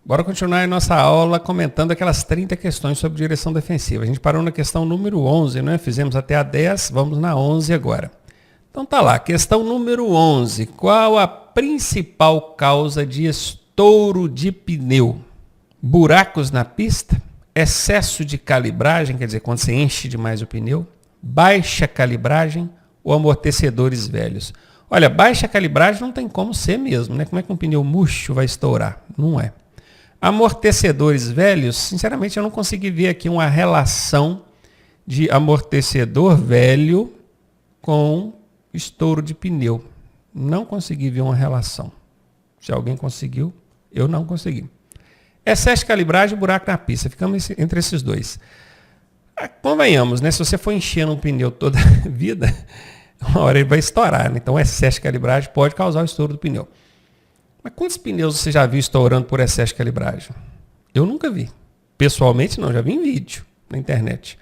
Bora continuar a nossa aula comentando aquelas 30 questões sobre direção defensiva. A gente parou na questão número 11, né? Fizemos até a 10, vamos na 11 agora. Então tá lá, questão número 11. Qual a principal causa de estouro de pneu? Buracos na pista? Excesso de calibragem, quer dizer, quando você enche demais o pneu? Baixa calibragem ou amortecedores velhos? Olha, baixa calibragem não tem como ser mesmo, né? Como é que um pneu murcho vai estourar? Não é. Amortecedores velhos, sinceramente eu não consegui ver aqui uma relação de amortecedor velho com estouro de pneu. Não consegui ver uma relação. Se alguém conseguiu, eu não consegui. Excesso de calibragem e buraco na pista. Ficamos entre esses dois. Convenhamos, né? Se você for enchendo um pneu toda a vida, uma hora ele vai estourar, né? Então, excesso de calibragem pode causar o estouro do pneu. Mas quantos pneus você já viu estourando por excesso de calibragem? Eu nunca vi. Pessoalmente, não. Já vi em vídeo na internet.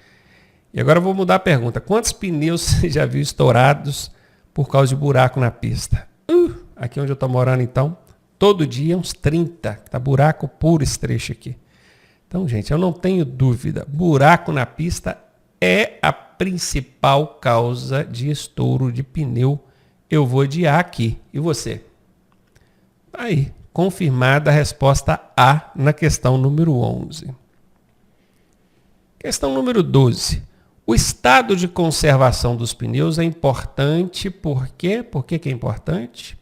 E agora eu vou mudar a pergunta. Quantos pneus você já viu estourados por causa de buraco na pista? Aqui onde eu estou morando, então, todo dia uns 30. Tá buraco puro esse trecho aqui. Então, gente, eu não tenho dúvida. Buraco na pista é a principal causa de estouro de pneu. Eu vou de A aqui. E você? Aí, confirmada a resposta A na questão número 11. Questão número 12. O estado de conservação dos pneus é importante, por quê? Por que é importante?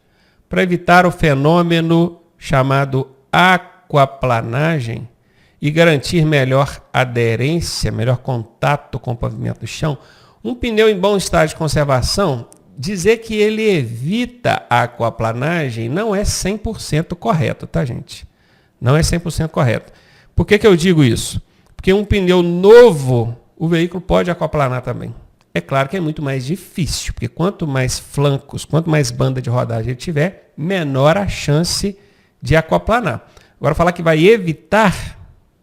Para evitar o fenômeno chamado aquaplanagem e garantir melhor aderência, melhor contato com o pavimento do chão. Um pneu em bom estado de conservação, dizer que ele evita a aquaplanagem não é 100% correto, tá, gente? Não é 100% correto. Por que eu digo isso? Porque um pneu novo, o veículo pode aquaplanar também. É claro que é muito mais difícil, porque quanto mais flancos, quanto mais banda de rodagem ele tiver, menor a chance de aquaplanar. Agora, falar que vai evitar,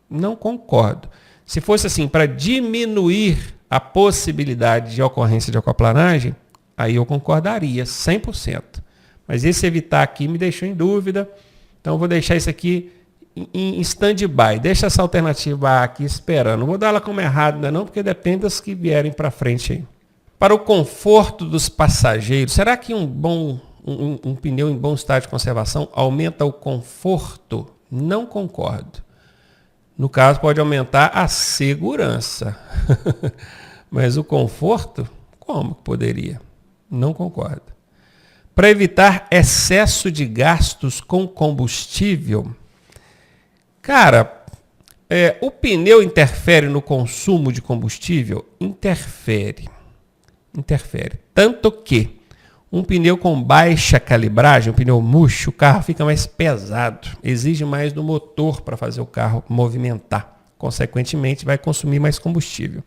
não concordo. Se fosse assim, para diminuir a possibilidade de ocorrência de aquaplanagem, aí eu concordaria 100%. Mas esse evitar aqui me deixou em dúvida, então eu vou deixar isso aqui em stand-by. Deixa essa alternativa A aqui esperando. Não vou dar ela como errada ainda não, porque depende das que vierem para frente aí. Para o conforto dos passageiros, será que um pneu em bom estado de conservação aumenta o conforto? Não concordo. No caso, pode aumentar a segurança. Mas o conforto, como que poderia? Não concordo. Para evitar excesso de gastos com combustível, cara, o pneu interfere no consumo de combustível? Interfere. Tanto que um pneu com baixa calibragem, um pneu murcho, o carro fica mais pesado, exige mais do motor para fazer o carro movimentar. Consequentemente, vai consumir mais combustível.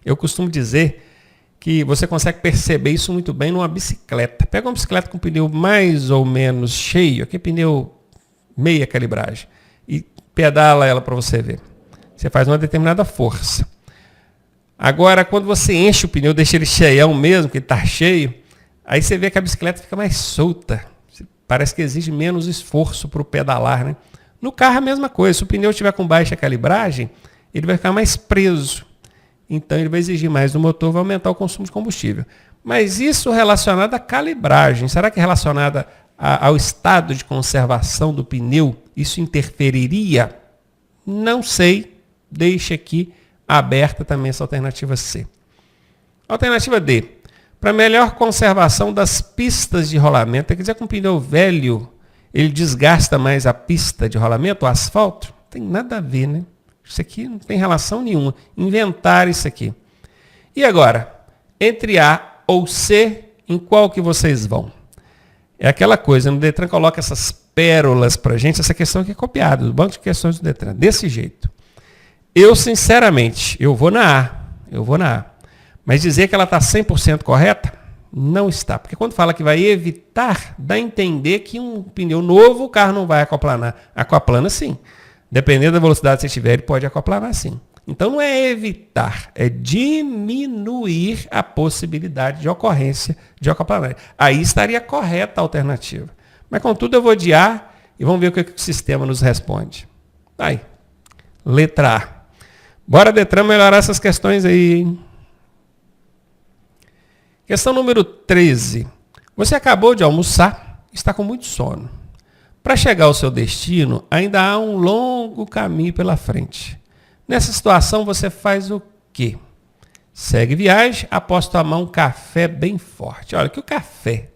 Eu costumo dizer que você consegue perceber isso muito bem numa bicicleta. Pega uma bicicleta com pneu mais ou menos cheio, aqui pneu meia calibragem, e pedala ela para você ver. Você faz uma determinada força. Agora, quando você enche o pneu, deixa ele cheião mesmo, que ele está cheio, aí você vê que a bicicleta fica mais solta. Parece que exige menos esforço para o pedalar, né? No carro a mesma coisa. Se o pneu estiver com baixa calibragem, ele vai ficar mais preso. Então ele vai exigir mais do motor, vai aumentar o consumo de combustível. Mas isso relacionado à calibragem, será que relacionado ao estado de conservação do pneu, isso interferiria? Não sei. Deixa aqui aberta também essa alternativa C. Alternativa D. Para melhor conservação das pistas de rolamento, quer dizer que um pneu velho, ele desgasta mais a pista de rolamento, o asfalto? Não tem nada a ver, né? Isso aqui não tem relação nenhuma. Inventar isso aqui. E agora, entre A ou C, em qual que vocês vão? É aquela coisa, no Detran coloca essas pérolas pra gente, essa questão aqui é copiada do banco de questões do Detran, desse jeito. Eu, sinceramente, eu vou na A. Mas dizer que ela está 100% correta, não está. Porque quando fala que vai evitar, dá a entender que um pneu novo, o carro não vai aquaplanar. Aquaplana sim. Dependendo da velocidade que você tiver, ele pode aquaplanar sim. Então não é evitar, é diminuir a possibilidade de ocorrência de aquaplanagem. Aí estaria correta a alternativa. Mas contudo eu vou de A e vamos ver o que o sistema nos responde. Aí, letra A. Bora, Detran, melhorar essas questões aí, hein? Questão número 13. Você acabou de almoçar, está com muito sono. Para chegar ao seu destino, ainda há um longo caminho pela frente. Nessa situação, você faz o quê? Segue viagem após tomar um café bem forte. Olha que o café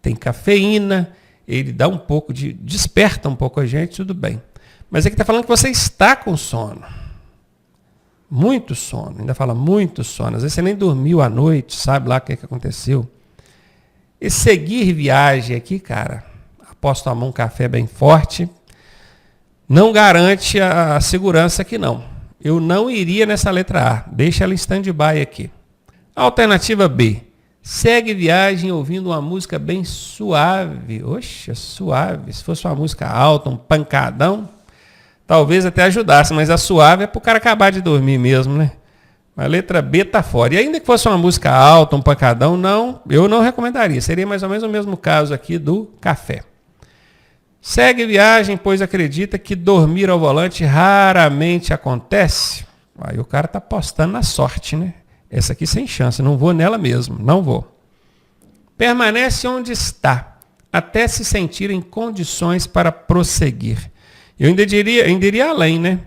tem cafeína, ele dá um pouco de... desperta um pouco a gente, tudo bem. Mas aqui está falando que você está com sono. Muito sono, ainda fala muito sono. Às vezes você nem dormiu à noite, sabe lá o que aconteceu. E seguir viagem aqui, cara, após tomar um café bem forte, não garante a segurança aqui não. Eu não iria nessa letra A, deixa ela em stand-by aqui. Alternativa B, segue viagem ouvindo uma música bem suave. Oxa, suave. Se fosse uma música alta, um pancadão, talvez até ajudasse, mas a suave é para o cara acabar de dormir mesmo, né? A letra B está fora. E ainda que fosse uma música alta, um pancadão, não, eu não recomendaria. Seria mais ou menos o mesmo caso aqui do café. Segue viagem, pois acredita que dormir ao volante raramente acontece. Aí o cara está apostando na sorte, né? Essa aqui sem chance, não vou nela mesmo, não vou. Permanece onde está, até se sentir em condições para prosseguir. Eu ainda iria além, né?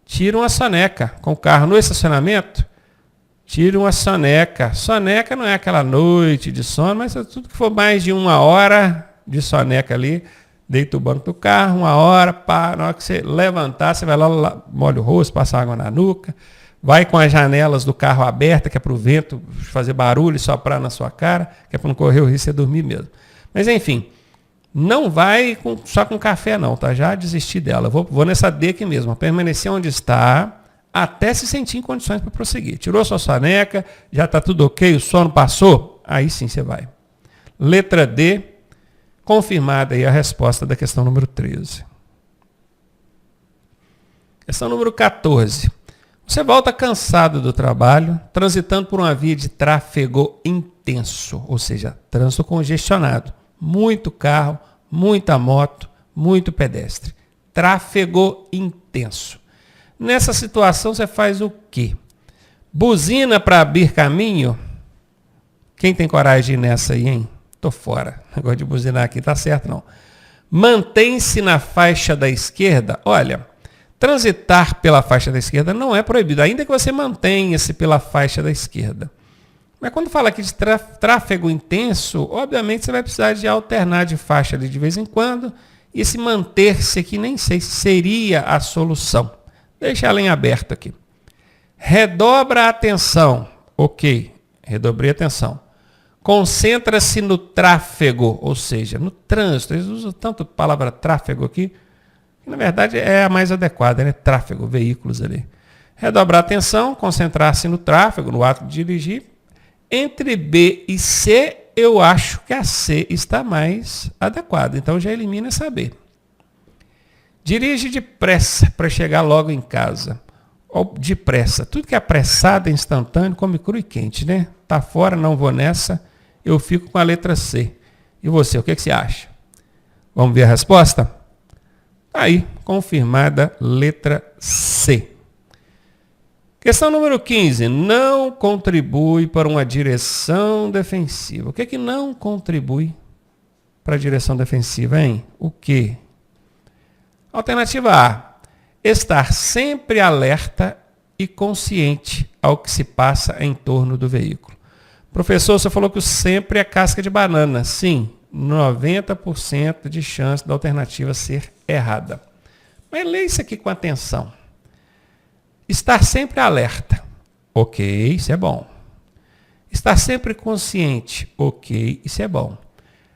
Tira uma soneca com o carro no estacionamento. Tira uma soneca. Soneca não é aquela noite de sono, mas tudo que for mais de 1 hora de soneca ali, deita o banco do carro, 1 hora, pá, na hora que você levantar, você vai lá, molha o rosto, passa água na nuca, vai com as janelas do carro abertas, que é para o vento fazer barulho e soprar na sua cara, que é para não correr o risco de você dormir mesmo. Mas enfim, não vai só com café não, tá? Já desisti dela. Vou nessa D aqui mesmo, permanecer onde está, até se sentir em condições para prosseguir. Tirou sua soneca, já está tudo ok, o sono passou? Aí sim você vai. Letra D, confirmada aí a resposta da questão número 13. Questão número 14. Você volta cansado do trabalho, transitando por uma via de tráfego intenso, ou seja, trânsito congestionado. Muito carro, muita moto, muito pedestre. Tráfego intenso. Nessa situação você faz o quê? Buzina para abrir caminho? Quem tem coragem de ir nessa aí, hein? Tô fora. Negócio de buzinar aqui tá certo, não. Mantém-se na faixa da esquerda. Olha, transitar pela faixa da esquerda não é proibido, ainda que você mantenha-se pela faixa da esquerda. Mas quando fala aqui de tráfego intenso, obviamente você vai precisar de alternar de faixa ali de vez em quando, e esse manter-se aqui nem sei se seria a solução. Deixa ela em aberto aqui. Redobra a atenção. Ok, redobrei a atenção. Concentra-se no tráfego, ou seja, no trânsito. Eles usam tanto a palavra tráfego aqui, que na verdade é a mais adequada, né? Tráfego, veículos ali. Redobrar a atenção, concentrar-se no tráfego, no ato de dirigir. Entre B e C, eu acho que a C está mais adequada. Então já elimina essa B. Dirige depressa para chegar logo em casa. Ou depressa. Tudo que é apressado, é instantâneo, come cru e quente, né? Tá fora, não vou nessa. Eu fico com a letra C. E você, o que você acha? Vamos ver a resposta? Aí, confirmada, letra C. Questão número 15. Não contribui para uma direção defensiva. O que é que não contribui para a direção defensiva, hein? O quê? Alternativa A. Estar sempre alerta e consciente ao que se passa em torno do veículo. Professor, você falou que o sempre é casca de banana. Sim, 90% de chance da alternativa ser errada. Mas leia isso aqui com atenção. Estar sempre alerta. Ok, isso é bom. Estar sempre consciente. Ok, isso é bom.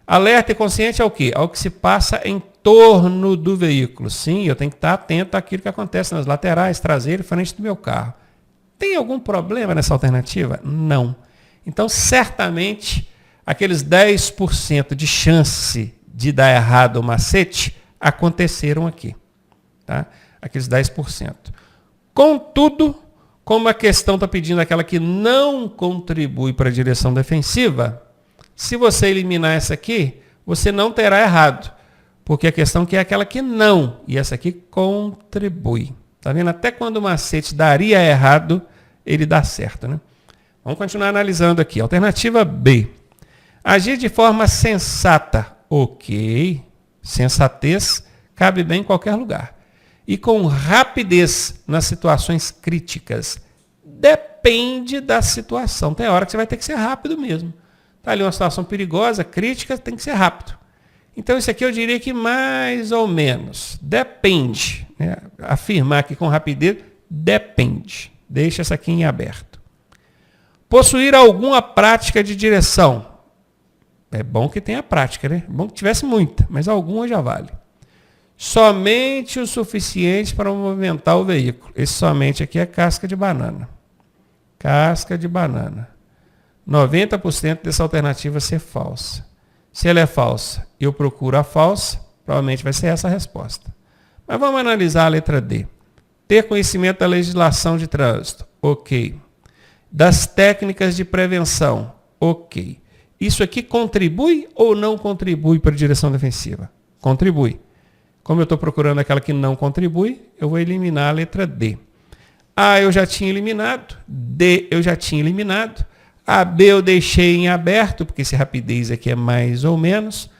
Alerta e consciente ao quê? Ao que se passa em torno do veículo. Sim, eu tenho que estar atento àquilo que acontece nas laterais, traseira e frente do meu carro. Tem algum problema nessa alternativa? Não. Então, certamente, aqueles 10% de chance de dar errado o macete aconteceram aqui. Tá? Aqueles 10%. Contudo, como a questão está pedindo aquela que não contribui para a direção defensiva, se você eliminar essa aqui, você não terá errado. porque a questão que é aquela que não, e essa aqui contribui. Tá vendo? Até quando o macete daria errado, ele dá certo, né? Vamos continuar analisando aqui. Alternativa B. Agir de forma sensata. Ok. Sensatez cabe bem em qualquer lugar. E com rapidez nas situações críticas. Depende da situação. Tem hora que você vai ter que ser rápido mesmo. Está ali uma situação perigosa, crítica, tem que ser rápido. Então, isso aqui eu diria que mais ou menos. Depende. Né? Afirmar aqui com rapidez, depende. Deixa essa aqui em aberto. Possuir alguma prática de direção. É bom que tenha prática, né? É bom que tivesse muita, mas alguma já vale. Somente o suficiente para movimentar o veículo. Esse somente aqui é casca de banana. Casca de banana. 90% dessa alternativa ser falsa. Se ela é falsa, eu procuro a falsa, provavelmente vai ser essa a resposta. Mas vamos analisar a letra D. Ter conhecimento da legislação de trânsito. Ok. Das técnicas de prevenção. Ok. Isso aqui contribui ou não contribui para a direção defensiva? Contribui. Como eu estou procurando aquela que não contribui, eu vou eliminar a letra D. A eu já tinha eliminado. D eu já tinha eliminado. A B eu deixei em aberto, porque esse rapidez aqui é mais ou menos.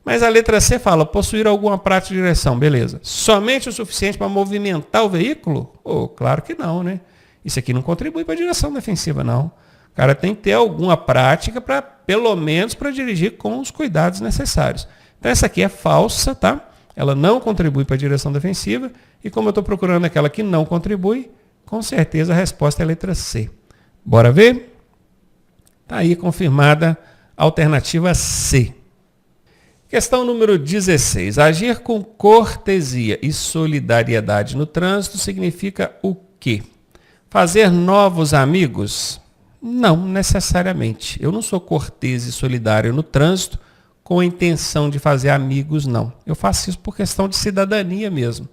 Mas a letra C fala, possuir alguma prática de direção. Beleza. Somente o suficiente para movimentar o veículo? Oh, claro que não, né? Isso aqui não contribui para a direção defensiva, não. O cara tem que ter alguma prática, para, pelo menos, para dirigir com os cuidados necessários. Então, essa aqui é falsa, tá? Ela não contribui para a direção defensiva. E como eu estou procurando aquela que não contribui, com certeza a resposta é a letra C. Bora ver? Está aí confirmada a alternativa C. Questão número 16. Agir com cortesia e solidariedade no trânsito significa o quê? Fazer novos amigos? Não necessariamente. Eu não sou cortês e solidário no trânsito com a intenção de fazer amigos, não. Eu faço isso por questão de cidadania mesmo.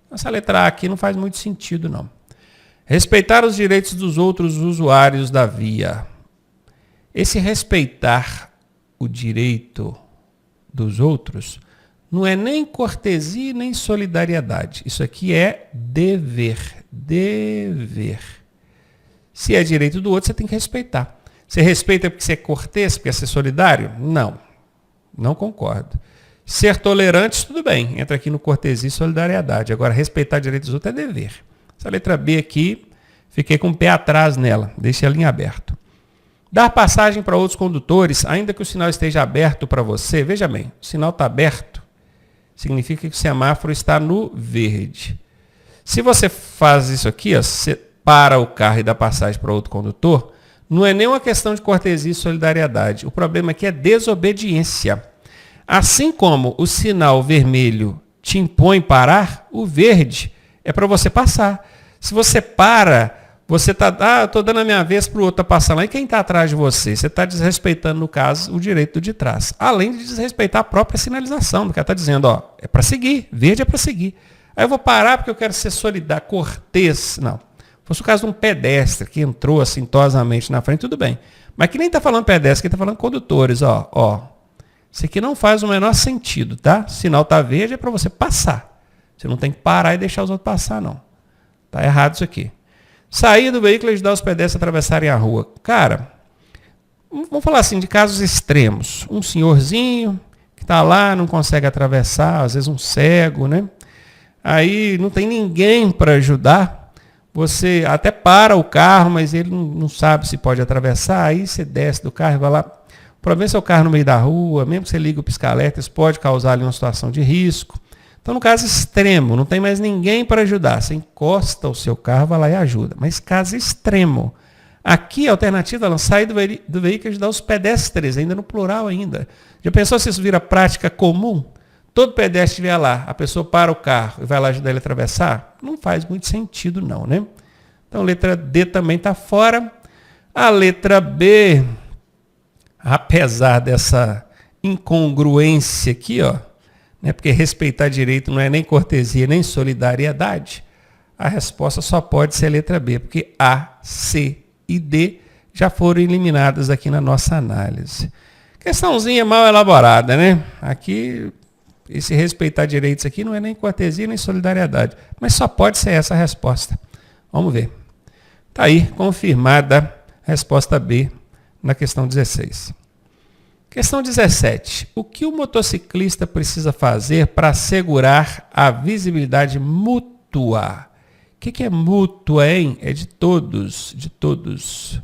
Essa letra A aqui não faz muito sentido, não. Respeitar os direitos dos outros usuários da via. Esse respeitar o direito dos outros não é nem cortesia nem solidariedade. Isso aqui é dever. Dever. Se é direito do outro, você tem que respeitar. Você respeita porque você é cortês, porque você é solidário? Não. Não concordo. Ser tolerante, tudo bem. Entra aqui no cortesia e solidariedade. Agora, respeitar direitos dos outros é dever. Essa letra B aqui, fiquei com o pé atrás nela. Deixa ela em aberto. Dar passagem para outros condutores, ainda que o sinal esteja aberto para você. Veja bem, o sinal está aberto, significa que o semáforo está no verde. Se você faz isso aqui, ó, você para o carro e dá passagem para outro condutor, não é nem uma questão de cortesia e solidariedade. O problema aqui é desobediência. Assim como o sinal vermelho te impõe parar, o verde é para você passar. Se você para, você está, eu estou dando a minha vez para o outro passar lá, e quem está atrás de você? Você está desrespeitando, no caso, o direito do de trás. Além de desrespeitar a própria sinalização, do que ela está dizendo, ó, é para seguir, verde é para seguir. Aí eu vou parar porque eu quero ser solidário, cortês. Não. Fosse o caso de um pedestre que entrou assintosamente na frente, tudo bem. Mas que nem está falando pedestre, que está falando condutores, ó. Isso aqui não faz o menor sentido, tá? Sinal está verde é para você passar. Você não tem que parar e deixar os outros passar, não. Está errado isso aqui. Sair do veículo e ajudar os pedestres a atravessarem a rua. Cara, vamos falar assim, de casos extremos. Um senhorzinho que está lá, não consegue atravessar, às vezes um cego, né? Aí não tem ninguém para ajudar. Você até para o carro, mas ele não sabe se pode atravessar. Aí você desce do carro e vai lá. O problema é seu carro no meio da rua, mesmo que você liga o pisca-alerta, isso pode causar ali uma situação de risco. Então, no caso extremo, não tem mais ninguém para ajudar. Você encosta o seu carro, vai lá e ajuda. Mas caso extremo. Aqui a alternativa é sair do veículo e ajudar os pedestres, ainda no plural ainda. Já pensou se isso vira prática comum? Todo pedestre estiver lá, a pessoa para o carro e vai lá ajudar ele a atravessar? Não faz muito sentido não, né? Então, a letra D também está fora. A letra B, apesar dessa incongruência aqui, ó, né, porque respeitar direito não é nem cortesia, nem solidariedade, a resposta só pode ser a letra B, porque A, C e D já foram eliminadas aqui na nossa análise. Questãozinha mal elaborada, né? Aqui esse respeitar direitos aqui não é nem cortesia nem solidariedade, mas só pode ser essa a resposta. Vamos ver. Está aí, confirmada a resposta B na questão 16. Questão 17. O que o motociclista precisa fazer para assegurar a visibilidade mútua? O que é mútua, hein? É de todos, de todos.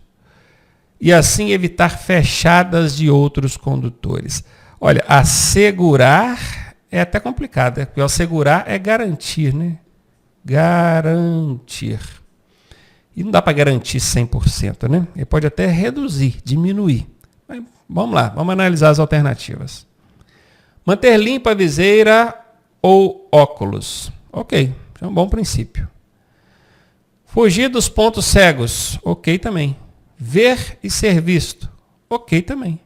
E assim evitar fechadas de outros condutores. Olha, assegurar é até complicado, porque assegurar é garantir, né? Garantir. E não dá para garantir 100%, né? Ele pode até reduzir, diminuir. Mas vamos lá, vamos analisar as alternativas. Manter limpa a viseira ou óculos. Ok, é um bom princípio. Fugir dos pontos cegos. Ok também. Ver e ser visto. Ok também.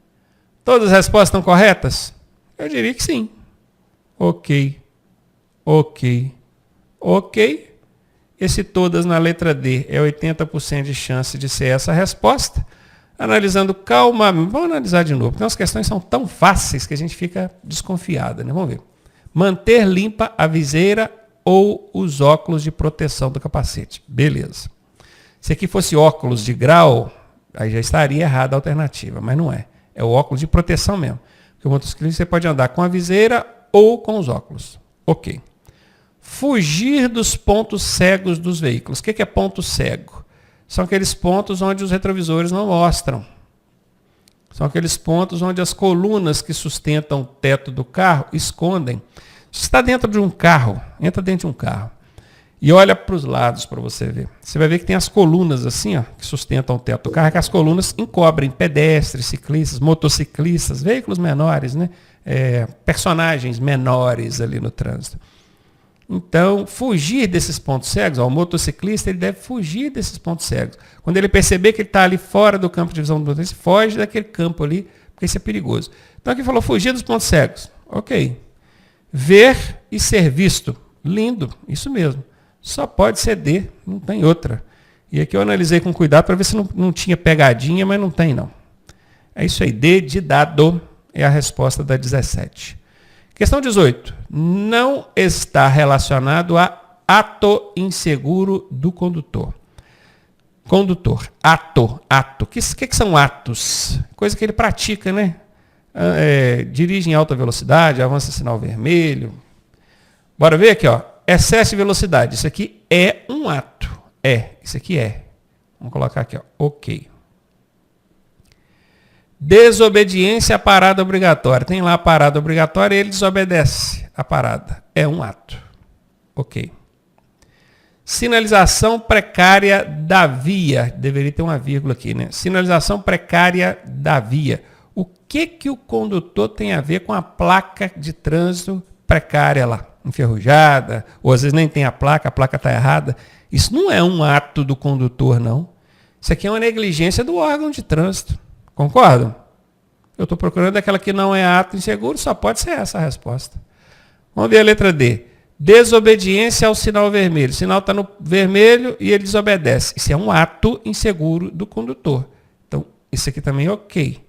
Todas as respostas estão corretas? Eu diria que sim. Ok. Ok. Ok. Esse todas na letra D é 80% de chance de ser essa a resposta. Analisando calmamente. Vamos analisar de novo, porque as questões são tão fáceis que a gente fica desconfiado, né? Vamos ver. Manter limpa a viseira ou os óculos de proteção do capacete. Beleza. Se aqui fosse óculos de grau, aí já estaria errada a alternativa, mas não é. É o óculos de proteção mesmo. Porque o motociclista você pode andar com a viseira ou com os óculos. Ok. Fugir dos pontos cegos dos veículos. O que é ponto cego? São aqueles pontos onde os retrovisores não mostram. São aqueles pontos onde as colunas que sustentam o teto do carro escondem. Você está dentro de um carro, entra dentro de um carro e olha para os lados para você ver. Você vai ver que tem as colunas assim, ó, que sustentam o teto do carro, que as colunas encobrem pedestres, ciclistas, motociclistas, veículos menores, né? Personagens menores ali no trânsito. Então, fugir desses pontos cegos, ó, o motociclista ele deve fugir desses pontos cegos. Quando ele perceber que ele está ali fora do campo de visão do motorista, foge daquele campo ali, porque isso é perigoso. Então aqui falou fugir dos pontos cegos. Ok. Ver e ser visto. Lindo, isso mesmo. Só pode ser D, não tem outra. E aqui eu analisei com cuidado para ver se não tinha pegadinha, mas não tem não. É isso aí, D de dado é a resposta da 17. Questão 18. Não está relacionado a ato inseguro do condutor. Condutor, ato. O que são atos? Coisa que ele pratica, né? Dirige em alta velocidade, avança sinal vermelho. Bora ver aqui, ó. Excesso de velocidade. Isso aqui é um ato. Isso aqui é. Vamos colocar aqui, ó. Ok. Desobediência à parada obrigatória. Tem lá a parada obrigatória e ele desobedece a parada. É um ato. Ok. Sinalização precária da via. Deveria ter uma vírgula aqui, né? Sinalização precária da via. O que o condutor tem a ver com a placa de trânsito precária lá? Enferrujada, ou às vezes nem tem a placa está errada. Isso não é um ato do condutor, não. Isso aqui é uma negligência do órgão de trânsito. Concordam? Eu estou procurando aquela que não é ato inseguro, só pode ser essa a resposta. Vamos ver a letra D. Desobediência ao sinal vermelho. O sinal está no vermelho e ele desobedece. Isso é um ato inseguro do condutor. Então, isso aqui também é ok.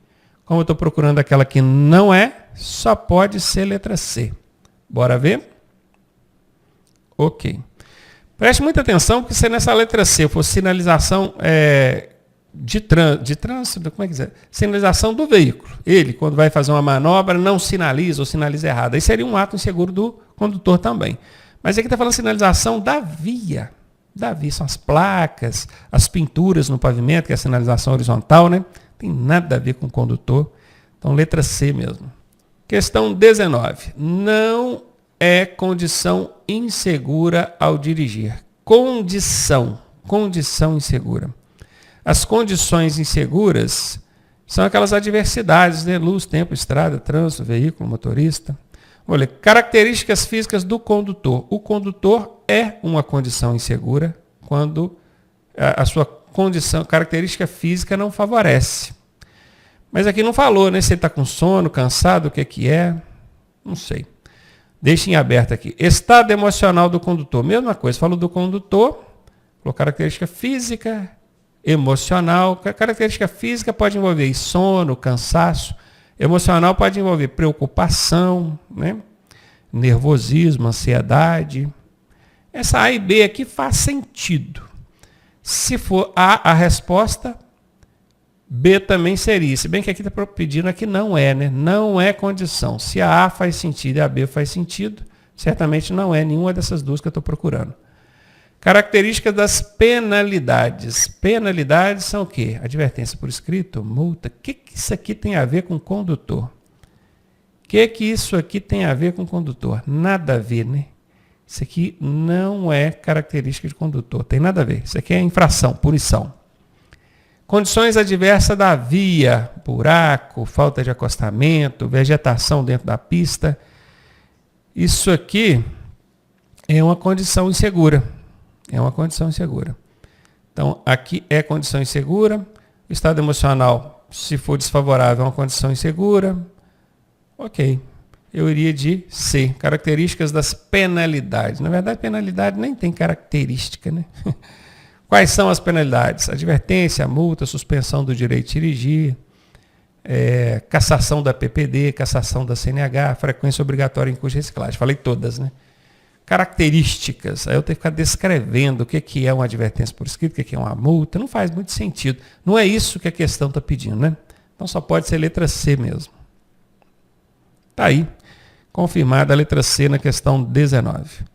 Como eu estou procurando aquela que não é, só pode ser letra C. Bora ver? Ok. Preste muita atenção, porque se nessa letra C for sinalização de trânsito, como é que dizer? Sinalização do veículo. Ele, quando vai fazer uma manobra, não sinaliza ou sinaliza errado. Aí seria um ato inseguro do condutor também. Mas aqui está falando sinalização da via. Da via, são as placas, as pinturas no pavimento, que é a sinalização horizontal, né? Tem nada a ver com o condutor. Então, letra C mesmo. Questão 19. Não é condição insegura ao dirigir. Condição insegura. As condições inseguras são aquelas adversidades, né? Luz, tempo, estrada, trânsito, veículo, motorista. Olha, características físicas do condutor. O condutor é uma condição insegura quando a sua característica física não favorece. Mas aqui não falou, né? Se ele está com sono, cansado, o que é? Não sei. Deixa em aberto aqui. Estado emocional do condutor. Mesma coisa, falou do condutor, falou característica física, emocional. Característica física pode envolver sono, cansaço. Emocional pode envolver preocupação, né? nervosismo, ansiedade. Essa A e B aqui faz sentido. Se for A, a resposta, B também seria. Se bem que aqui está pedindo, aqui não é, né? Não é condição. Se a A faz sentido e a B faz sentido, certamente não é nenhuma dessas duas que eu estou procurando. Características das penalidades. Penalidades são o quê? Advertência por escrito, multa. O que isso aqui tem a ver com condutor? O que isso aqui tem a ver com condutor? Nada a ver, né? Isso aqui não é característica de condutor. Tem nada a ver. Isso aqui é infração, punição. Condições adversas da via. Buraco, falta de acostamento, vegetação dentro da pista. Isso aqui é uma condição insegura. É uma condição insegura. Então, aqui é condição insegura. O estado emocional, se for desfavorável, é uma condição insegura. Ok. Eu iria de C. Características das penalidades. Na verdade, penalidade nem tem característica, né? Quais são as penalidades? Advertência, multa, suspensão do direito de dirigir, cassação da PPD, cassação da CNH, frequência obrigatória em curso de reciclagem. Falei todas, né? Características, aí eu tenho que ficar descrevendo o que é uma advertência por escrito, o que é uma multa, não faz muito sentido. Não é isso que a questão está pedindo, né? Então só pode ser letra C mesmo. Está aí, confirmada a letra C na questão 19.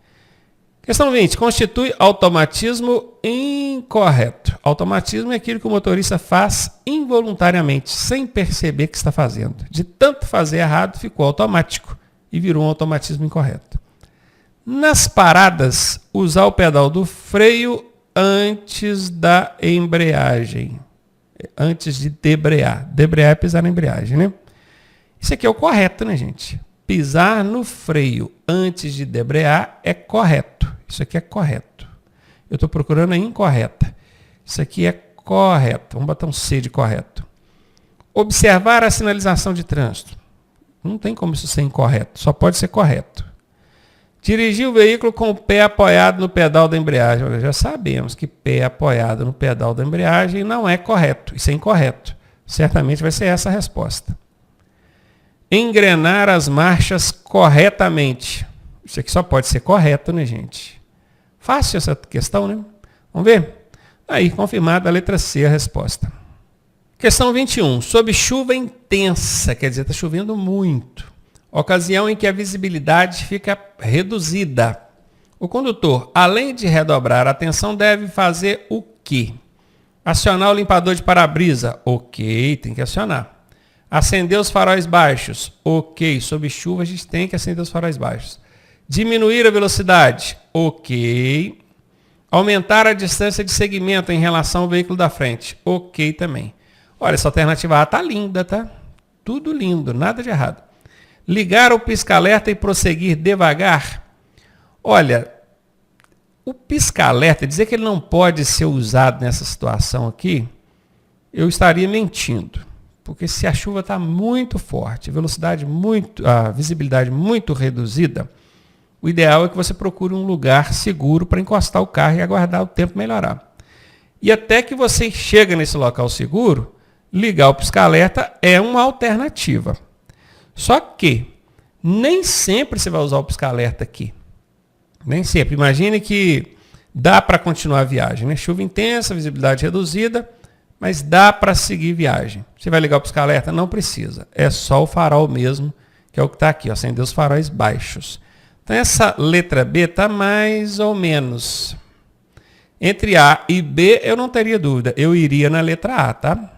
Questão 20, constitui automatismo incorreto. Automatismo é aquilo que o motorista faz involuntariamente, sem perceber que está fazendo. De tanto fazer errado, ficou automático e virou um automatismo incorreto. Nas paradas, usar o pedal do freio antes da embreagem. Antes de debrear. Debrear é pisar na embreagem, né? Isso aqui é o correto, né, gente? Pisar no freio antes de debrear é correto. Isso aqui é correto. Eu estou procurando a incorreta. Isso aqui é correto. Vamos botar um C de correto. Observar a sinalização de trânsito. Não tem como isso ser incorreto. Só pode ser correto. Dirigir o veículo com o pé apoiado no pedal da embreagem. Olha, já sabemos que pé apoiado no pedal da embreagem não é correto. Isso é incorreto. Certamente vai ser essa a resposta. Engrenar as marchas corretamente. Isso aqui só pode ser correto, né, gente? Fácil essa questão, né? Vamos ver? Aí, confirmada a letra C a resposta. Questão 21. Sob chuva intensa, quer dizer, está chovendo muito. Ocasião em que a visibilidade fica reduzida. O condutor, além de redobrar a atenção, deve fazer o quê? Acionar o limpador de para-brisa. Ok, tem que acionar. Acender os faróis baixos. Ok, sob chuva a gente tem que acender os faróis baixos. Diminuir a velocidade. Ok. Aumentar a distância de segmento em relação ao veículo da frente. Ok também. Olha, essa alternativa A tá linda, tá? Tudo lindo, nada de errado. Ligar o pisca-alerta e prosseguir devagar. Olha, o pisca-alerta, dizer que ele não pode ser usado nessa situação aqui, eu estaria mentindo. Porque se a chuva está muito forte, a visibilidade muito reduzida, o ideal é que você procure um lugar seguro para encostar o carro e aguardar o tempo melhorar. E até que você chega nesse local seguro, ligar o pisca-alerta é uma alternativa. Só que nem sempre você vai usar o pisca-alerta aqui. Nem sempre. Imagine que dá para continuar a viagem, né? Chuva intensa, visibilidade reduzida, mas dá para seguir viagem. Você vai ligar o pisca-alerta? Não precisa. É só o farol mesmo, que é o que está aqui, ó, acender os faróis baixos. Então essa letra B está mais ou menos. Entre A e B eu não teria dúvida. Eu iria na letra A, tá?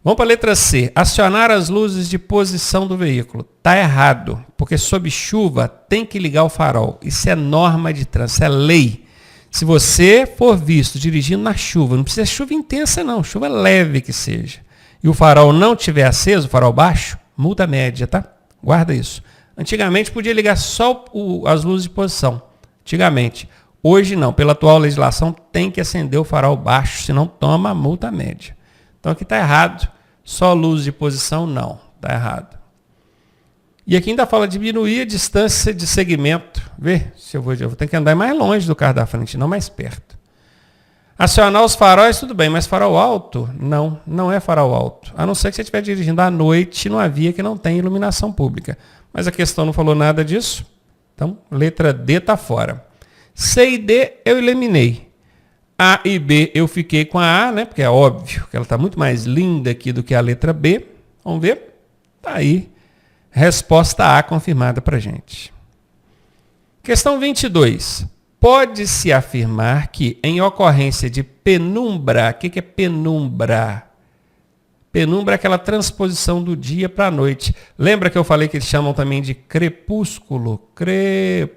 Vamos para a letra C. Acionar as luzes de posição do veículo. Está errado, porque sob chuva tem que ligar o farol. Isso é norma de trânsito, é lei. Se você for visto dirigindo na chuva, não precisa ser chuva intensa não, chuva leve que seja, e o farol não estiver aceso, o farol baixo, multa média, tá? Guarda isso. Antigamente podia ligar só as luzes de posição. Antigamente. Hoje não. Pela atual legislação tem que acender o farol baixo, senão toma a multa média. Então aqui está errado. Só luz de posição, não. Está errado. E aqui ainda fala diminuir a distância de segmento. Vê se eu vou ter que andar mais longe do carro da frente, não mais perto. Acionar os faróis, tudo bem, mas farol alto? Não, não é farol alto. A não ser que você estiver dirigindo à noite numa via que não tem iluminação pública. Mas a questão não falou nada disso. Então, letra D está fora. C e D eu eliminei. A e B eu fiquei com a A, né? Porque é óbvio que ela está muito mais linda aqui do que a letra B. Vamos ver? Está aí. Resposta A confirmada para a gente. Questão 22. Pode-se afirmar que, em ocorrência de penumbra, o que é penumbra? Penumbra é aquela transposição do dia para a noite. Lembra que eu falei que eles chamam também de crepúsculo? Crepúsculo.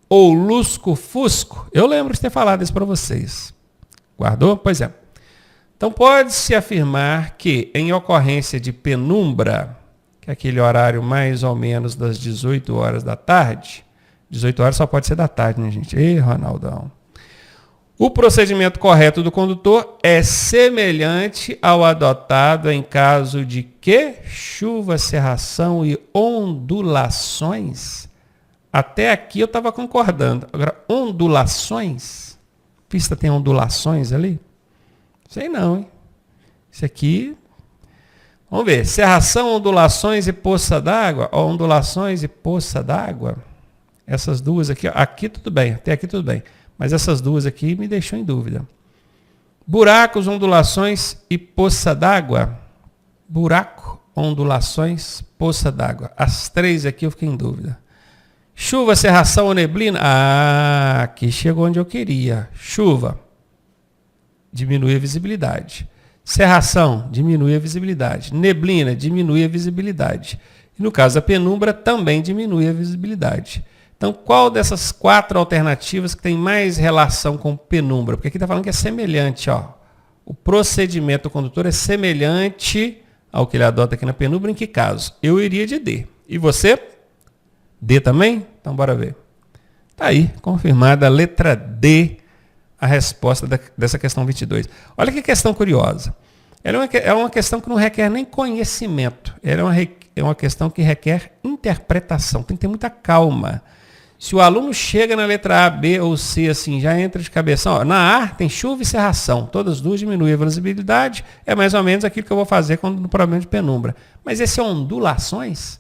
Ou lusco-fusco. Eu lembro de ter falado isso para vocês. Guardou? Pois é. Então, pode-se afirmar que, em ocorrência de penumbra, que é aquele horário mais ou menos das 18 horas da tarde, 18 horas só pode ser da tarde, né, gente? Ei, Ronaldão. O procedimento correto do condutor é semelhante ao adotado em caso de quê? Chuva, cerração e ondulações. Até aqui eu estava concordando. Agora, ondulações? Pista tem ondulações ali? Sei não, hein? Isso aqui... Vamos ver. Cerração, ondulações e poça d'água. Ondulações e poça d'água. Essas duas aqui. Aqui tudo bem. Até aqui tudo bem. Mas essas duas aqui me deixou em dúvida. Buracos, ondulações e poça d'água. Buraco, ondulações, poça d'água. As três aqui eu fiquei em dúvida. Chuva, cerração ou neblina? Ah, aqui chegou onde eu queria. Chuva, diminui a visibilidade. Cerração, diminui a visibilidade. Neblina, diminui a visibilidade. E no caso da penumbra, também diminui a visibilidade. Então, qual dessas quatro alternativas que tem mais relação com penumbra? Porque aqui está falando que é semelhante. Ó. O procedimento do condutor é semelhante ao que ele adota aqui na penumbra. Em que caso? Eu iria de D. E você? D também? Então, bora ver. Está aí, confirmada a letra D, a resposta dessa questão 22. Olha que questão curiosa. Ela é uma questão que não requer nem conhecimento. Ela é uma questão que requer interpretação. Tem que ter muita calma. Se o aluno chega na letra A, B ou C, assim, já entra de cabeça. Ó, na A tem chuva e cerração. Todas duas diminuem a visibilidade. É mais ou menos aquilo que eu vou fazer no problema de penumbra. Mas esse é ondulações?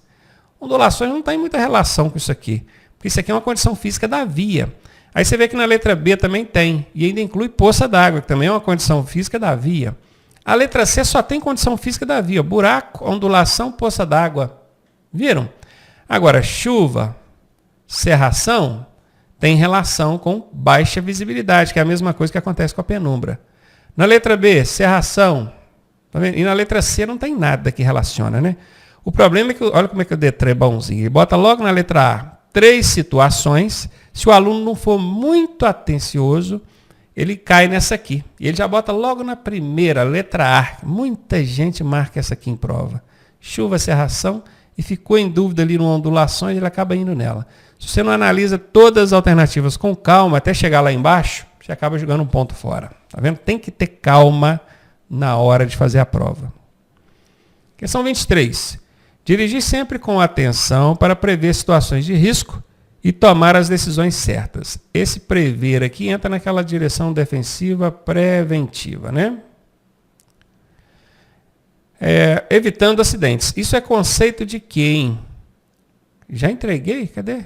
Ondulações não tem muita relação com isso aqui. Porque isso aqui é uma condição física da via. Aí você vê que na letra B também tem. E ainda inclui poça d'água, que também é uma condição física da via. A letra C só tem condição física da via. Buraco, ondulação, poça d'água. Viram? Agora, chuva, cerração, tem relação com baixa visibilidade, que é a mesma coisa que acontece com a penumbra. Na letra B, cerração. Tá vendo? E na letra C não tem nada que relaciona, né? O problema é que, olha como é que o Detran é bonzinho. Ele bota logo na letra A 3 situações. Se o aluno não for muito atencioso, ele cai nessa aqui. E ele já bota logo na primeira, letra A. Muita gente marca essa aqui em prova. Chuva, cerração, e ficou em dúvida ali no ondulações, ele acaba indo nela. Se você não analisa todas as alternativas com calma, até chegar lá embaixo, você acaba jogando um ponto fora. Tá vendo? Tem que ter calma na hora de fazer a prova. Questão 23. Dirigir sempre com atenção para prever situações de risco e tomar as decisões certas. Esse prever aqui entra naquela direção defensiva preventiva, né? Evitando acidentes. Isso é conceito de quem? Já entreguei? Cadê?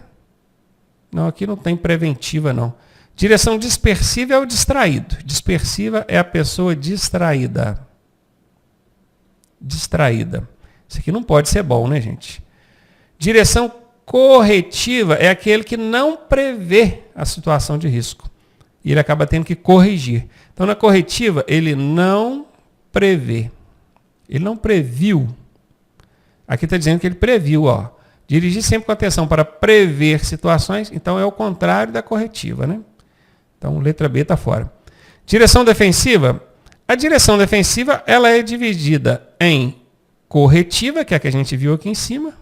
Não, aqui não tem preventiva, não. Direção dispersiva é o distraído. Dispersiva é a pessoa distraída. Distraída. Isso aqui não pode ser bom, né, gente? Direção corretiva é aquele que não prevê a situação de risco. E ele acaba tendo que corrigir. Então, na corretiva, ele não prevê. Ele não previu. Aqui está dizendo que ele previu, ó. Dirigir sempre com atenção para prever situações, então é o contrário da corretiva, né? Então, letra B está fora. Direção defensiva. A direção defensiva, ela é dividida em corretiva, que é a que a gente viu aqui em cima,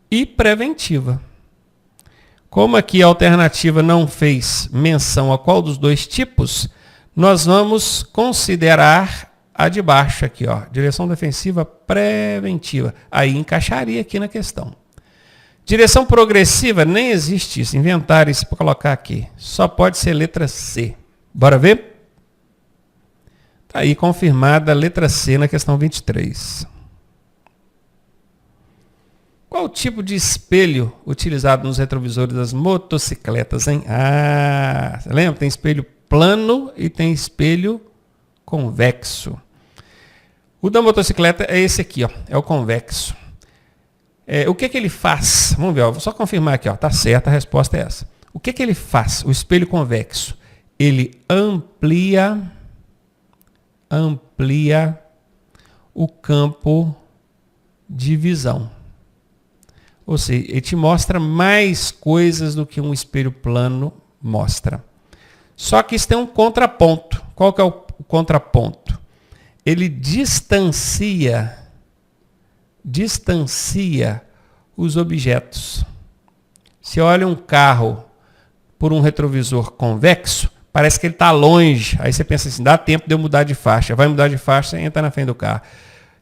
e preventiva. Como aqui a alternativa não fez menção a qual dos dois tipos, nós vamos considerar a de baixo aqui, ó, direção defensiva preventiva. Aí encaixaria aqui na questão. Direção progressiva, nem existe isso. Inventaram isso para colocar aqui. Só pode ser letra C. Bora ver? Está aí confirmada a letra C na questão 23. Qual o tipo de espelho utilizado nos retrovisores das motocicletas, hein? Ah, você lembra? Tem espelho plano e tem espelho convexo. O da motocicleta é esse aqui, ó, é o convexo. O que ele faz? Vamos ver, ó, vou só confirmar aqui, ó, tá certo, a resposta é essa. O que ele faz? O espelho convexo, ele amplia o campo de visão. Ou seja, ele te mostra mais coisas do que um espelho plano mostra. Só que isso tem um contraponto. Qual que é o contraponto? Ele distancia os objetos. Se olha um carro por um retrovisor convexo, parece que ele está longe. Aí você pensa assim, dá tempo de eu mudar de faixa. Vai mudar de faixa, você entra na frente do carro.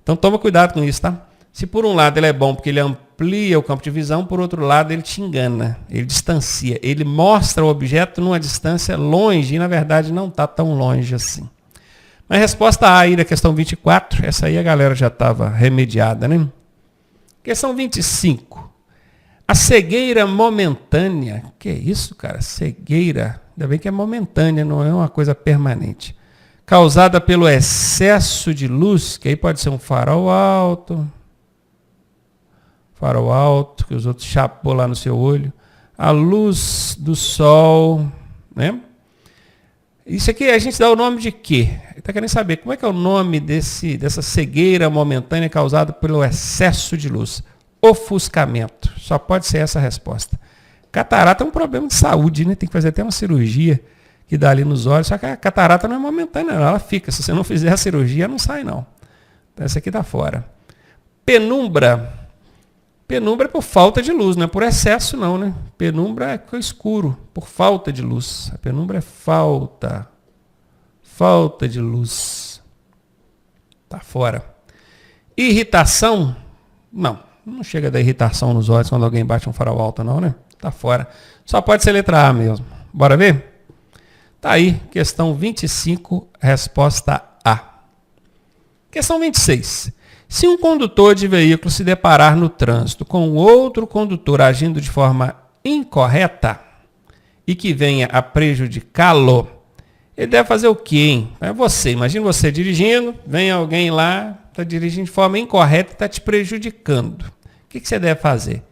Então toma cuidado com isso, tá? Se por um lado ele é bom porque ele amplia o campo de visão, por outro lado ele te engana, ele distancia. Ele mostra o objeto numa distância longe e na verdade não está tão longe assim. Mas a resposta A aí da questão 24, essa aí a galera já estava remediada, né? Questão 25. A cegueira momentânea, que é isso, cara? Cegueira, ainda bem que é momentânea, não é uma coisa permanente. Causada pelo excesso de luz, que aí pode ser um farol alto, que os outros chapou lá no seu olho, a luz do sol, né? Isso aqui a gente dá o nome de quê? Está querendo saber como é que é o nome dessa cegueira momentânea causada pelo excesso de luz. Ofuscamento. Só pode ser essa a resposta. Catarata é um problema de saúde, né? Tem que fazer até uma cirurgia que dá ali nos olhos. Só que a catarata não é momentânea, não. Ela fica. Se você não fizer a cirurgia, não sai, não. Então, essa aqui está fora. Penumbra. Penumbra é por falta de luz, não é por excesso, não, né? Penumbra é escuro, por falta de luz. A penumbra é falta de luz. Tá fora. Irritação? Não chega da irritação nos olhos quando alguém bate um farol alto, não, né? Tá fora. Só pode ser letra A mesmo. Bora ver? Tá aí, questão 25, resposta A. Questão 26. Se um condutor de veículo se deparar no trânsito com outro condutor agindo de forma incorreta e que venha a prejudicá-lo, ele deve fazer o quê, hein? É você, imagina você dirigindo, vem alguém lá, está dirigindo de forma incorreta e está te prejudicando. O que você deve fazer?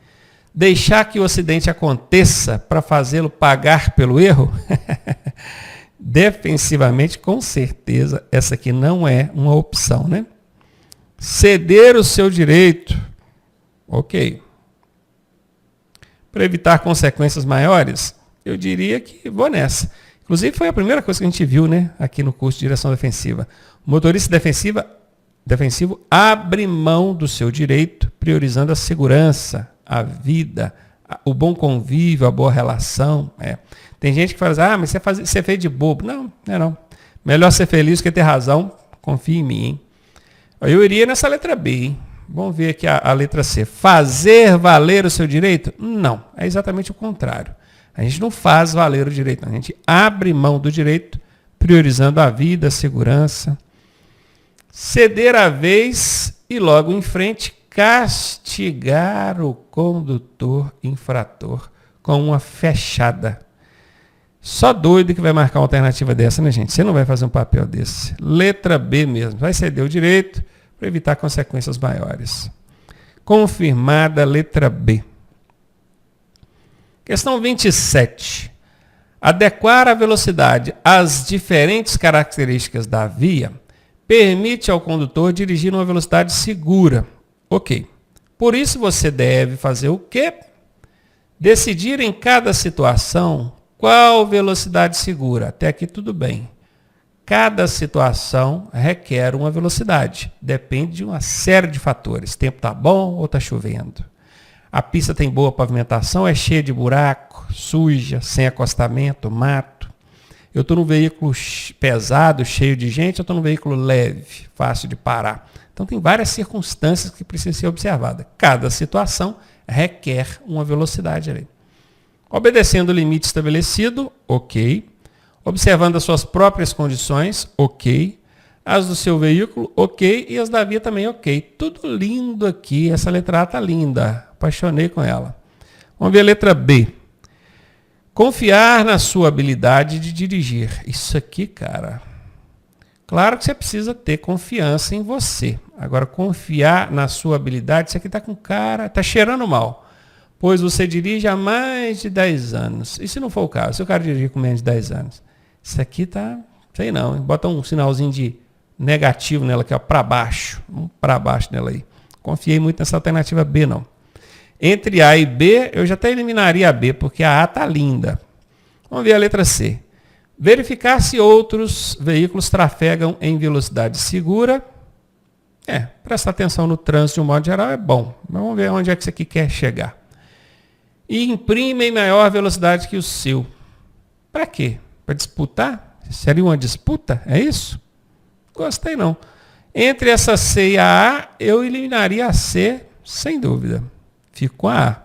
Deixar que o acidente aconteça para fazê-lo pagar pelo erro? Defensivamente, com certeza, essa aqui não é uma opção, né? Ceder o seu direito, ok. Para evitar consequências maiores, eu diria que vou nessa. Inclusive foi a primeira coisa que a gente viu, né, aqui no curso de direção defensiva. O motorista defensivo abre mão do seu direito, priorizando a segurança, a vida, o bom convívio, a boa relação. Tem gente que fala assim, mas você fez de bobo. Não, não é não. Melhor ser feliz que ter razão. Confia em mim, hein? Eu iria nessa letra B, hein? Vamos ver aqui a letra C. Fazer valer o seu direito? Não, é exatamente o contrário. A gente não faz valer o direito, a gente abre mão do direito, priorizando a vida, a segurança. Ceder a vez e logo em frente castigar o condutor infrator com uma fechada. Só doido que vai marcar uma alternativa dessa, né, gente? Você não vai fazer um papel desse. Letra B mesmo. Vai ceder o direito para evitar consequências maiores. Confirmada a letra B. Questão 27. Adequar a velocidade às diferentes características da via permite ao condutor dirigir numa velocidade segura. Ok. Por isso você deve fazer o quê? Decidir em cada situação qual velocidade segura. Até aqui tudo bem. Cada situação requer uma velocidade. Depende de uma série de fatores. Tempo está bom ou está chovendo? A pista tem boa pavimentação, é cheia de buraco, suja, sem acostamento, mato. Eu estou num veículo pesado, cheio de gente, eu estou num veículo leve, fácil de parar. Então tem várias circunstâncias que precisam ser observadas. Cada situação requer uma velocidade ali. Obedecendo o limite estabelecido, ok. Observando as suas próprias condições, ok. As do seu veículo, ok. E as da via também, ok. Tudo lindo aqui. Essa letra A está linda. Apaixonei com ela. Vamos ver a letra B. Confiar na sua habilidade de dirigir. Isso aqui, cara. Claro que você precisa ter confiança em você. Agora, confiar na sua habilidade, isso aqui está com cara, está cheirando mal. Pois você dirige há mais de 10 anos. E se não for o caso? Se o cara dirigir com menos de 10 anos? Isso aqui tá, sei não, hein? Bota um sinalzinho de negativo nela aqui, ó, para baixo. Para baixo nela aí. Confiei muito nessa alternativa B, não. Entre A e B, eu já até eliminaria a B, porque a A tá linda. Vamos ver a letra C. Verificar se outros veículos trafegam em velocidade segura. Prestar atenção no trânsito de um modo geral é bom. Mas vamos ver onde é que isso aqui quer chegar. E imprime em maior velocidade que o seu. Para quê? Para disputar? Seria uma disputa? É isso? Gostei não. Entre essa C e a A, eu eliminaria a C, sem dúvida. Fico com a A.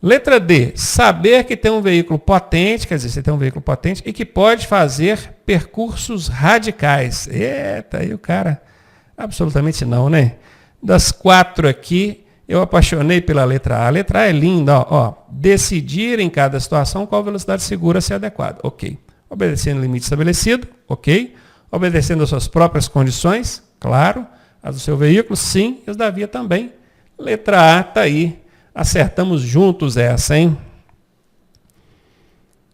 Letra D. Saber que tem um veículo potente, quer dizer, você tem um veículo potente e que pode fazer percursos radicais. Eita, aí o cara... Absolutamente não, né? Das 4 aqui, eu apaixonei pela letra A. A letra A é linda, ó. Decidir em cada situação qual velocidade segura ser adequada. Ok. Obedecendo o limite estabelecido. Ok. Obedecendo às suas próprias condições. Claro. As do seu veículo, sim. E as da via também. Letra A está aí. Acertamos juntos essa, hein?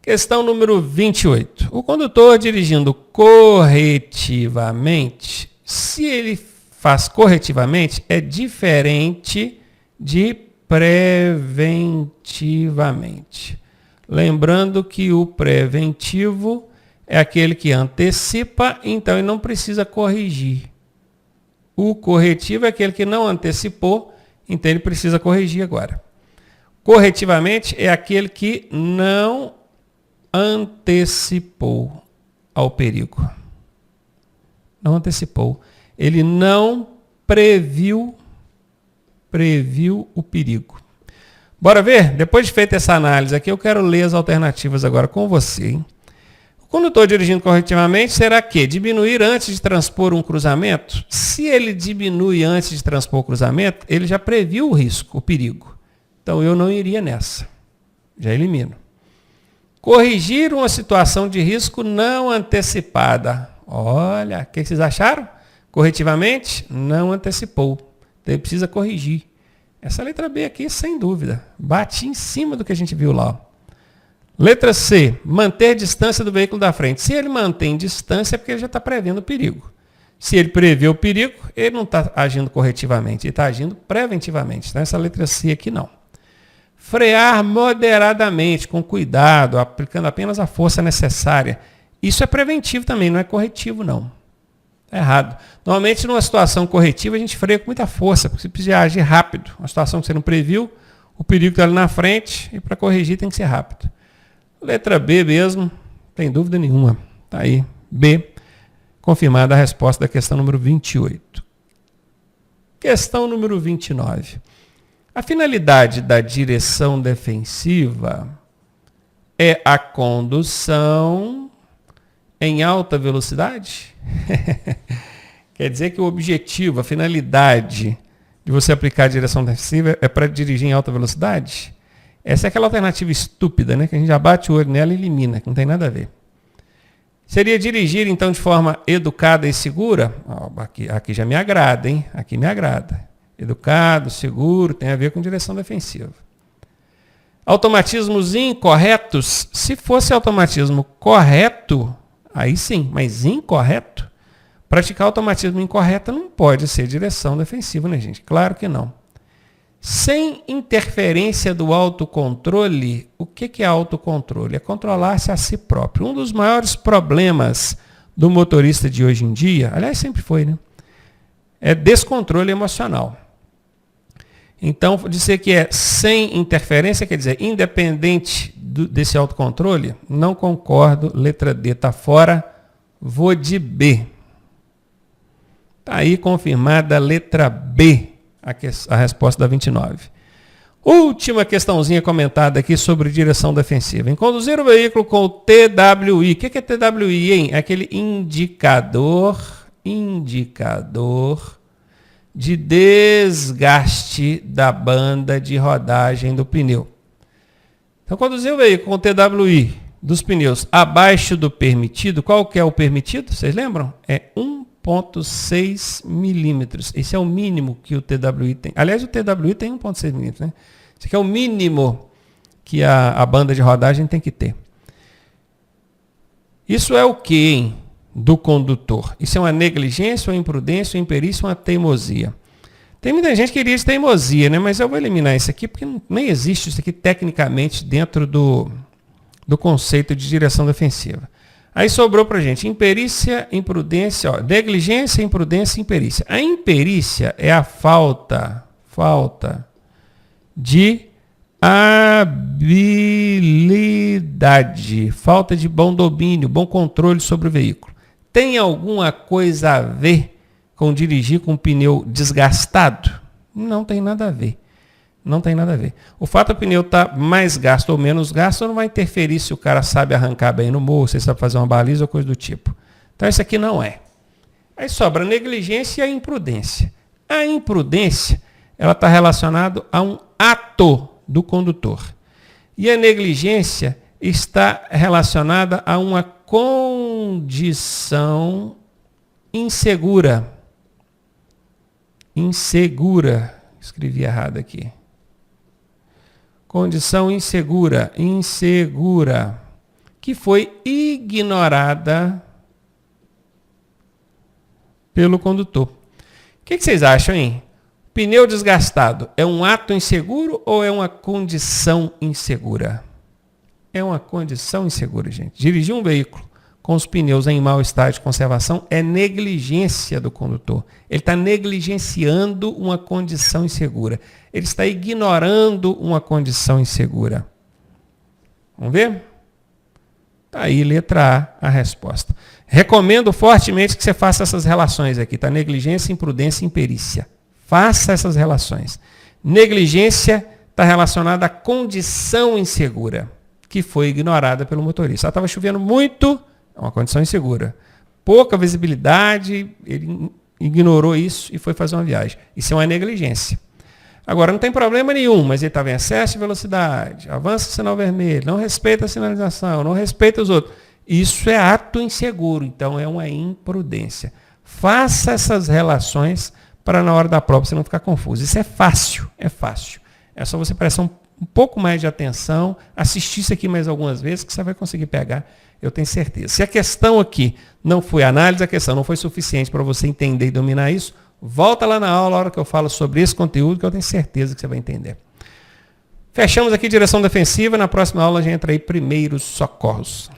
Questão número 28. O condutor dirigindo corretivamente, se ele faz corretivamente, é diferente de preventivamente. Lembrando que o preventivo é aquele que antecipa, então ele não precisa corrigir. O corretivo é aquele que não antecipou, então ele precisa corrigir agora. Corretivamente é aquele que não antecipou ao perigo. Não antecipou. Ele não previu o perigo. Bora ver? Depois de feita essa análise aqui, eu quero ler as alternativas agora com você, hein? O condutor dirigindo corretivamente será que diminuir antes de transpor um cruzamento? Se ele diminui antes de transpor o cruzamento, ele já previu o risco, o perigo. Então eu não iria nessa. Já elimino. Corrigir uma situação de risco não antecipada. Olha, o que vocês acharam? Corretivamente, não antecipou. Então ele precisa corrigir. Essa letra B aqui, sem dúvida, bate em cima do que a gente viu lá. Letra C, manter distância do veículo da frente. Se ele mantém distância, é porque ele já está prevendo o perigo. Se ele prevê o perigo, ele não está agindo corretivamente, ele está agindo preventivamente. Então essa letra C aqui não. Frear moderadamente, com cuidado, aplicando apenas a força necessária. Isso é preventivo também, não é corretivo, não. É errado. Normalmente, numa situação corretiva, a gente freia com muita força, porque você precisa agir rápido. Uma situação que você não previu, o perigo está ali na frente, e para corrigir tem que ser rápido. Letra B mesmo, sem dúvida nenhuma. Está aí, B. Confirmada a resposta da questão número 28. Questão número 29. A finalidade da direção defensiva é a condução em alta velocidade? Quer dizer que o objetivo, a finalidade de você aplicar a direção defensiva é para dirigir em alta velocidade? Essa é aquela alternativa estúpida, né? Que a gente já bate o olho nela e elimina, que não tem nada a ver. Seria dirigir, então, de forma educada e segura? Aqui já me agrada, hein? Aqui me agrada. Educado, seguro, tem a ver com direção defensiva. Automatismos incorretos? Se fosse automatismo correto, aí sim, mas incorreto? Praticar automatismo incorreto não pode ser direção defensiva, né, gente? Claro que não. Sem interferência do autocontrole, o que é autocontrole? É controlar-se a si próprio. Um dos maiores problemas do motorista de hoje em dia, aliás, sempre foi, né? É descontrole emocional. Então, dizer que é sem interferência, quer dizer, independente desse autocontrole, não concordo, letra D está fora, vou de B. Está aí confirmada a letra B, a resposta da 29. Última questãozinha comentada aqui sobre direção defensiva. Em conduzir o veículo com o TWI. O que é TWI, hein? É aquele indicador de desgaste da banda de rodagem do pneu. Então, conduzir o veículo com o TWI dos pneus abaixo do permitido. Qual que é o permitido? Vocês lembram? É 1,6 milímetros. Esse é o mínimo que o TWI tem. Aliás, o TWI tem 1,6 milímetros, né? Esse aqui é o mínimo que a banda de rodagem tem que ter. Isso é o que, hein? Do condutor. Isso é uma negligência, uma imprudência, uma imperícia, uma teimosia. Tem muita gente que diria de teimosia, né? Mas eu vou eliminar isso aqui porque nem existe isso aqui tecnicamente dentro do conceito de direção defensiva. Aí sobrou para a gente imperícia, imprudência, ó, negligência, imprudência e imperícia. A imperícia é a falta de habilidade, falta de bom domínio, bom controle sobre o veículo. Tem alguma coisa a ver com dirigir com um pneu desgastado? Não tem nada a ver. Não tem nada a ver. O fato do pneu estar mais gasto ou menos gasto não vai interferir se o cara sabe arrancar bem no morro, se sabe fazer uma baliza ou coisa do tipo. Então isso aqui não é. Aí sobra a negligência e a imprudência. A imprudência, ela está relacionada a um ato do condutor. E a negligência está relacionada a uma condição insegura. Insegura. Escrevi errado aqui. Condição insegura, que foi ignorada pelo condutor. O que vocês acham, hein? Pneu desgastado é um ato inseguro ou é uma condição insegura? É uma condição insegura, gente. Dirigir um veículo com os pneus em mau estado de conservação é negligência do condutor. Ele está negligenciando uma condição insegura. Ele está ignorando uma condição insegura. Vamos ver? Está aí, letra A, a resposta. Recomendo fortemente que você faça essas relações aqui, tá? Negligência, imprudência e imperícia. Faça essas relações. Negligência está relacionada à condição insegura, que foi ignorada pelo motorista. Estava chovendo muito, é uma condição insegura. Pouca visibilidade, ele ignorou isso e foi fazer uma viagem. Isso é uma negligência. Agora, não tem problema nenhum, mas ele estava em excesso de velocidade, avança o sinal vermelho, não respeita a sinalização, não respeita os outros. Isso é ato inseguro, então é uma imprudência. Faça essas relações para na hora da prova você não ficar confuso. Isso é fácil, é fácil. É só você prestar um pouco mais de atenção, assistir isso aqui mais algumas vezes que você vai conseguir pegar, eu tenho certeza. Se a questão aqui não foi análise, a questão não foi suficiente para você entender e dominar isso, volta lá na aula, a hora que eu falo sobre esse conteúdo, que eu tenho certeza que você vai entender. Fechamos aqui direção defensiva, na próxima aula a gente entra aí primeiros socorros.